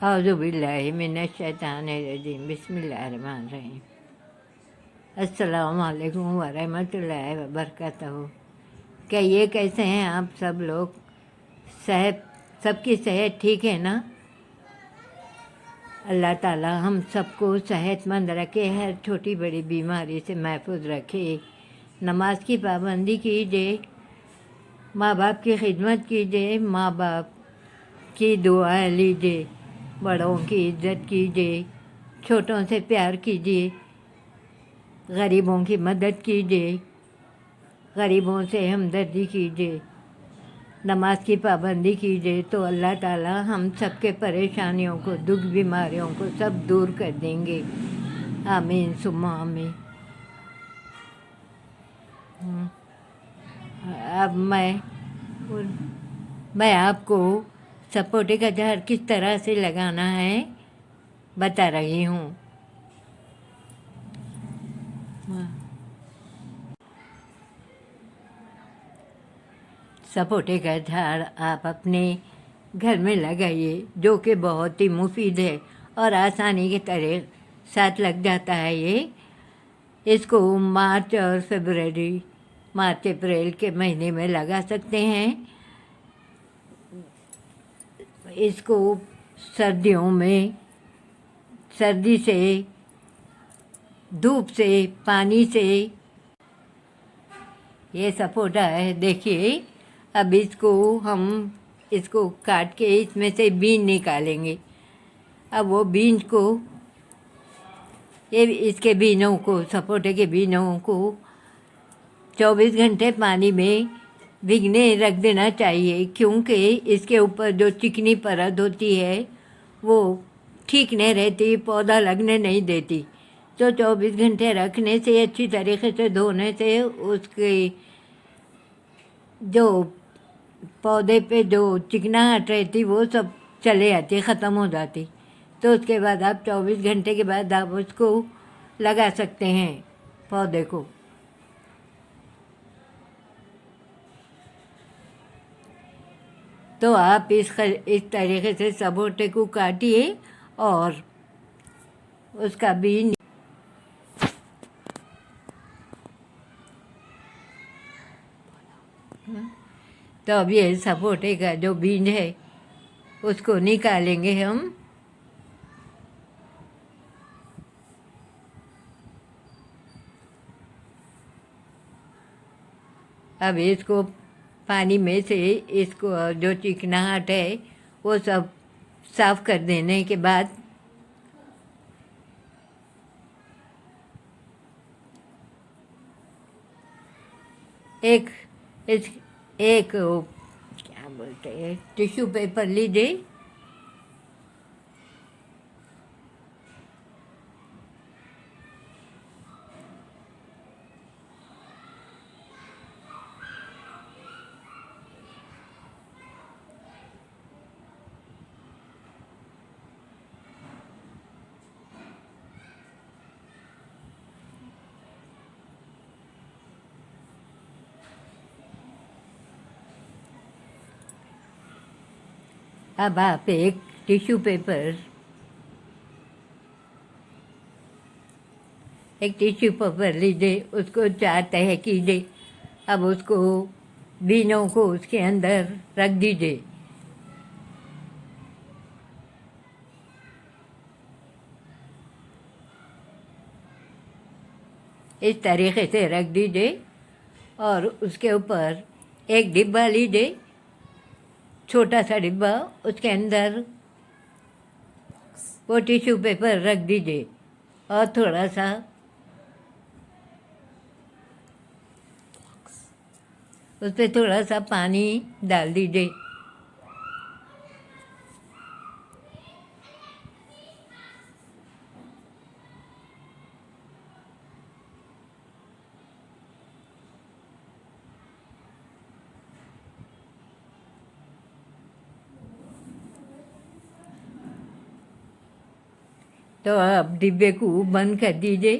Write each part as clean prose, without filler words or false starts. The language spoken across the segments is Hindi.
औज़ुबिल्लाहि मिनश्शैतानिर्रजीम बिस्मिल्लाहिर्रहमानिर्रहीम। अस्सलामु अलैकुम वरहमतुल्लाहि वबरकातुहू। कहिए कैसे हैं आप सब लोग? सेहत, सबकी सेहत ठीक है ना? अल्लाह ताला हम सबको सेहतमंद रखे, हर छोटी बड़ी बीमारी से महफूज रखे। नमाज की पाबंदी कीजिए, माँ बाप की खिदमत कीजिए, माँ बाप की दुआ लीजिए, बड़ों की इज्जत कीजिए, छोटों से प्यार कीजिए, गरीबों की मदद कीजिए, गरीबों से हमदर्दी कीजिए, नमाज की पाबंदी कीजिए, तो अल्लाह ताला हम सब के परेशानियों को, दुख बीमारियों को सब दूर कर देंगे। आमीन सुम्मा आमीन। अब मैं आपको सपोटे का झाड़ किस तरह से लगाना है बता रही हूँ। सपोटे का झाड़ आप अपने घर में लगाइए, जो कि बहुत ही मुफीद है और आसानी के तरह साथ लग जाता है। इसको मार्च अप्रैल के महीने में लगा सकते हैं। इसको सर्दियों में, सर्दी से, धूप से, पानी से, ये सपोटा है देखिए। अब इसको काट के इसमें से बीज निकालेंगे। अब वो बीज को, इसके बीजों को, सपोटे के बीजों को 24 घंटे पानी में भिगने रख देना चाहिए, क्योंकि इसके ऊपर जो चिकनी परत होती है वो ठीक नहीं रहती, पौधा लगने नहीं देती। तो 24 घंटे रखने से, अच्छी तरीके से धोने से उसकी जो पौधे पे जो चिकनाहट रहती वो सब चले जाती, ख़त्म हो जाती। तो उसके बाद आप 24 घंटे के बाद आप उसको लगा सकते हैं, पौधे को। तो आप इस तरीके से सपोटे को काटिए और उसका बीज, तो अब ये सपोटे का जो बीज है उसको निकालेंगे हम। अब इसको पानी में से, इसको जो चिकनाहट है वो सब साफ कर देने के बाद एक क्या बोलते हैं, टिश्यू पेपर लीजिए। अब आप एक टिश्यू पेपर लीजिए, उसको 4 तह कीजिए। अब उसको बीजों को उसके अंदर रख दीजिए। इस तरीके से रख दीजिए और उसके ऊपर एक डिब्बा लीजिए, छोटा सा डिब्बा, उसके अंदर वो टिश्यू पेपर रख दीजिए और थोड़ा सा उस पर थोड़ा सा पानी डाल दीजिए। तो अब डिब्बे को बंद कर दीजिए।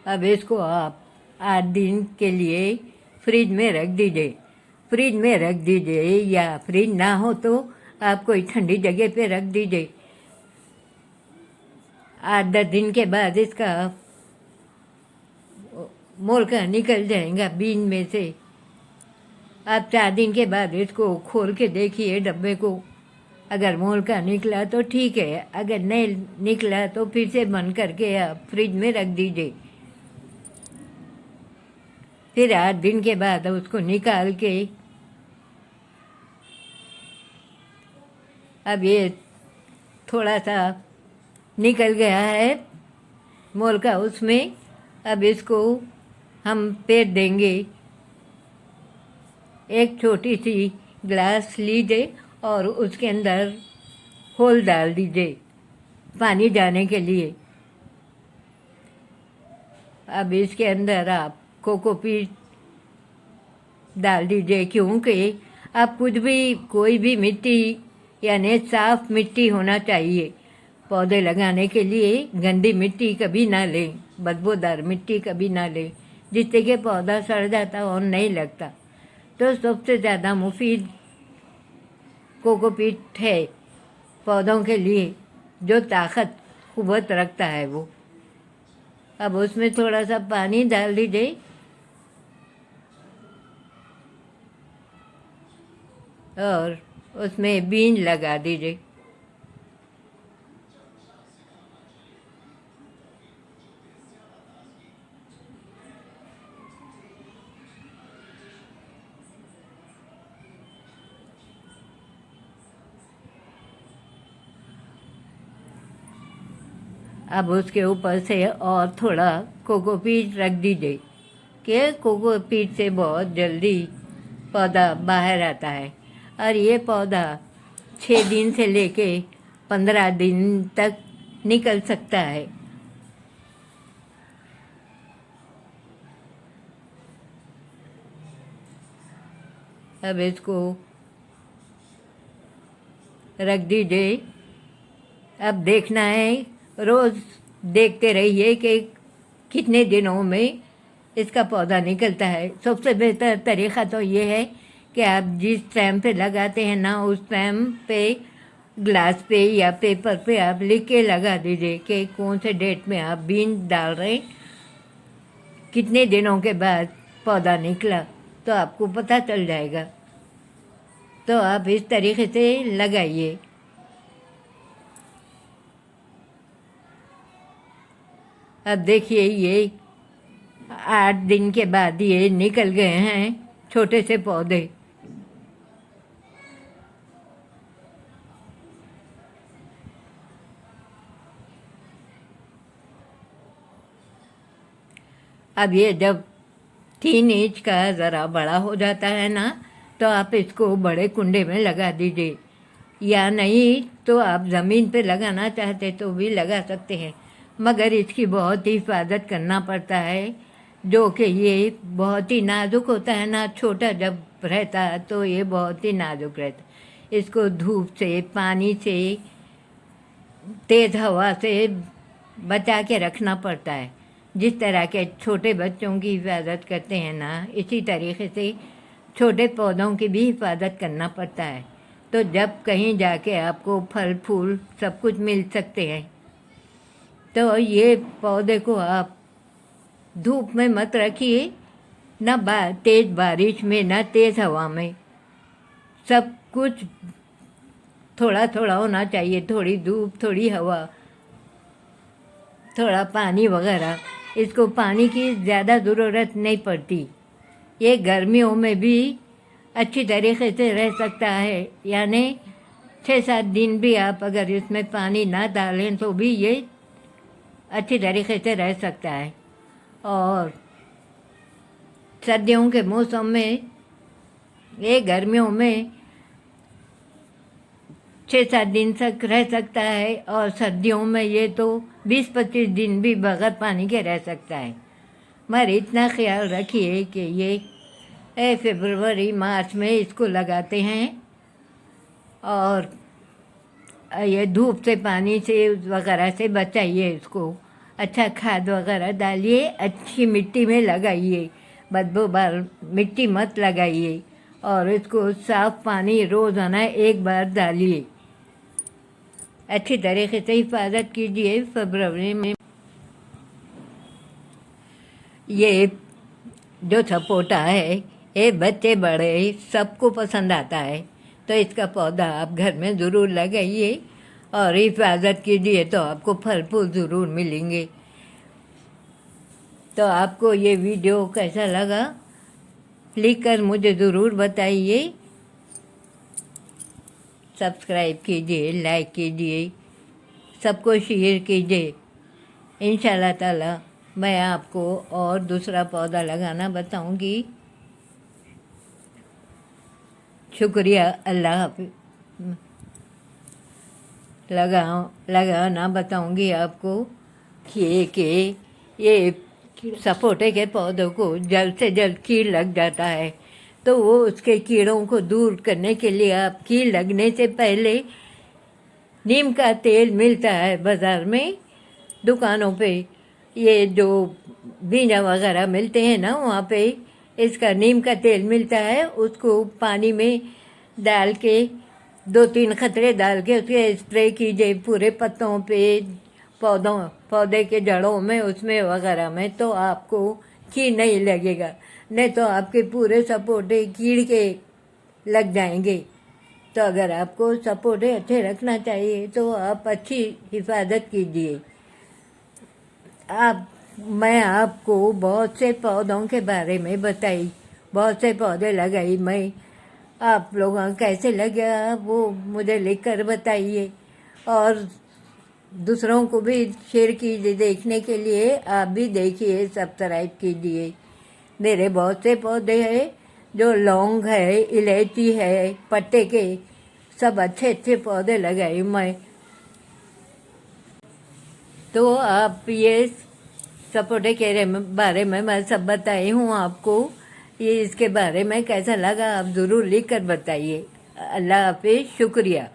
अब इसको आप 8 दिन के लिए फ्रिज में रख दीजिए। फ्रिज में रख दीजिए या फ्रिज ना हो तो आप कोई ठंडी जगह पे रख दीजिए। 8-10 दिन के बाद इसका मोलका निकल जाएगा बीन में से। आप 4 दिन के बाद इसको खोल के देखिए डब्बे को। अगर मोलका निकला तो ठीक है, अगर नहीं निकला तो फिर से बंद करके आप फ्रिज में रख दीजिए। फिर 8 दिन के बाद उसको निकाल के अब ये थोड़ा सा निकल गया है मोलका उसमें। अब इसको हम पेर देंगे। एक छोटी सी ग्लास लीजिए और उसके अंदर होल डाल दीजिए पानी जाने के लिए। अब इसके अंदर आप कोकोपीट डाल दीजिए, क्योंकि आप कुछ भी कोई भी मिट्टी यानी साफ मिट्टी होना चाहिए। पौधे लगाने के लिए गंदी मिट्टी कभी ना लें, बदबूदार मिट्टी कभी ना लें, जिससे कि पौधा सड़ जाता और नहीं लगता। तो सबसे ज़्यादा मुफीद कोकोपीट है पौधों के लिए, जो ताकत कुव्वत रखता है वो। अब उसमें थोड़ा सा पानी डाल दीजिए और उसमें बीज लगा दीजिए। अब उसके ऊपर से और थोड़ा कोकोपीट रख दीजिए कि कोकोपीट से बहुत जल्दी पौधा बाहर आता है। और ये पौधा 6 दिन से लेके 15 दिन तक निकल सकता है। अब इसको रख दीजिए। अब देखना है, रोज़ देखते रहिए कि कितने दिनों में इसका पौधा निकलता है। सबसे बेहतर तरीक़ा तो ये है कि आप जिस टाइम पे लगाते हैं ना, उस टाइम पे ग्लास पे या पेपर पे आप लिख के लगा दीजिए कि कौन से डेट में आप बीज डाल रहे, कितने दिनों के बाद पौधा निकला, तो आपको पता चल जाएगा। तो आप इस तरीके से लगाइए। अब देखिए ये 8 दिन के बाद ये निकल गए हैं छोटे से पौधे। अब ये जब 3 इंच का ज़रा बड़ा हो जाता है ना, तो आप इसको बड़े कुंडे में लगा दीजिए, या नहीं तो आप ज़मीन पे लगाना चाहते तो भी लगा सकते हैं। मगर इसकी बहुत ही हिफाजत करना पड़ता है, जो कि ये बहुत ही नाजुक होता है ना। छोटा जब रहता है तो ये बहुत ही नाजुक रहता है। इसको धूप से, पानी से, तेज़ हवा से बचा के रखना पड़ता है। जिस तरह के छोटे बच्चों की हिफाजत करते हैं ना, इसी तरीके से छोटे पौधों की भी हिफाजत करना पड़ता है। तो जब कहीं जाके आपको फल फूल सब कुछ मिल सकते हैं। तो ये पौधे को आप धूप में मत रखिए, ना तेज़ बारिश में, ना तेज़ हवा में। सब कुछ थोड़ा थोड़ा होना चाहिए, थोड़ी धूप, थोड़ी हवा, थोड़ा पानी वगैरह। इसको पानी की ज़्यादा ज़रूरत नहीं पड़ती। ये गर्मियों में भी अच्छी तरीके से रह सकता है, यानी 6-7 दिन भी आप अगर इसमें पानी ना डालें तो भी ये अच्छी तरीके से रह सकता है। और सर्दियों के मौसम में, ये गर्मियों में 6-7 दिन तक रह सकता है, और सर्दियों में ये तो 20-25 दिन भी बगैर पानी के रह सकता है। मगर इतना ख्याल रखिए कि ये फरवरी मार्च में इसको लगाते हैं, और ये धूप से, पानी से वगैरह से बचाइए इसको। अच्छा खाद वगैरह डालिए, अच्छी मिट्टी में लगाइए, बदबूदार मिट्टी मत लगाइए, और इसको साफ पानी रोज़ाना 1 बार डालिए। अच्छी तरीके से हिफाजत कीजिए। फरवरी में ये जो सपोटा है ये बच्चे बड़े सबको पसंद आता है, तो इसका पौधा आप घर में ज़रूर लगाइए और हिफाजत कीजिए तो आपको फल फूल ज़रूर मिलेंगे। तो आपको ये वीडियो कैसा लगा लिख कर मुझे ज़रूर बताइए। सब्सक्राइब कीजिए, लाइक कीजिए, सबको शेयर कीजिए। इंशाल्लाह ताला मैं आपको और दूसरा पौधा लगाना बताऊंगी। शुक्रिया। अल्लाह हाफ़िज़। लगाना बताऊंगी आपको कि ये सपोटे के पौधों को जल्द से जल्द कीड़ लग जाता है, तो वो उसके कीड़ों को दूर करने के लिए आप कीड़ लगने से पहले नीम का तेल मिलता है बाज़ार में, दुकानों पे, ये जो बीजा वगैरह मिलते हैं ना वहाँ पे इसका नीम का तेल मिलता है। उसको पानी में डाल के 2-3 खतरे डाल के उसके स्प्रे कीजिए पूरे पत्तों पे, पौधे के जड़ों में, उसमें वगैरह में, तो आपको कीड़ नहीं लगेगा। नहीं तो आपके पूरे सपोटे कीड़ के लग जाएंगे। तो अगर आपको सपोटे अच्छे रखना चाहिए तो आप अच्छी हिफाजत कीजिए। मैं आपको बहुत से पौधों के बारे में बताई, बहुत से पौधे लगाई मैं। आप लोगों कैसे लगा वो मुझे लिखकर बताइए, और दूसरों को भी शेयर कीजिए। देखने के लिए आप भी देखिए, सब्सक्राइब कीजिए। मेरे बहुत से पौधे हैं, जो लौंग है, इलायची है, पत्ते के, सब अच्छे अच्छे पौधे लगाए मैं। तो आप ये सपोटे के बारे में मैं सब बताई हूँ आपको। ये इसके बारे में कैसा लगा आप ज़रूर लिख कर बताइए। अल्लाह हाफ़िज़। शुक्रिया।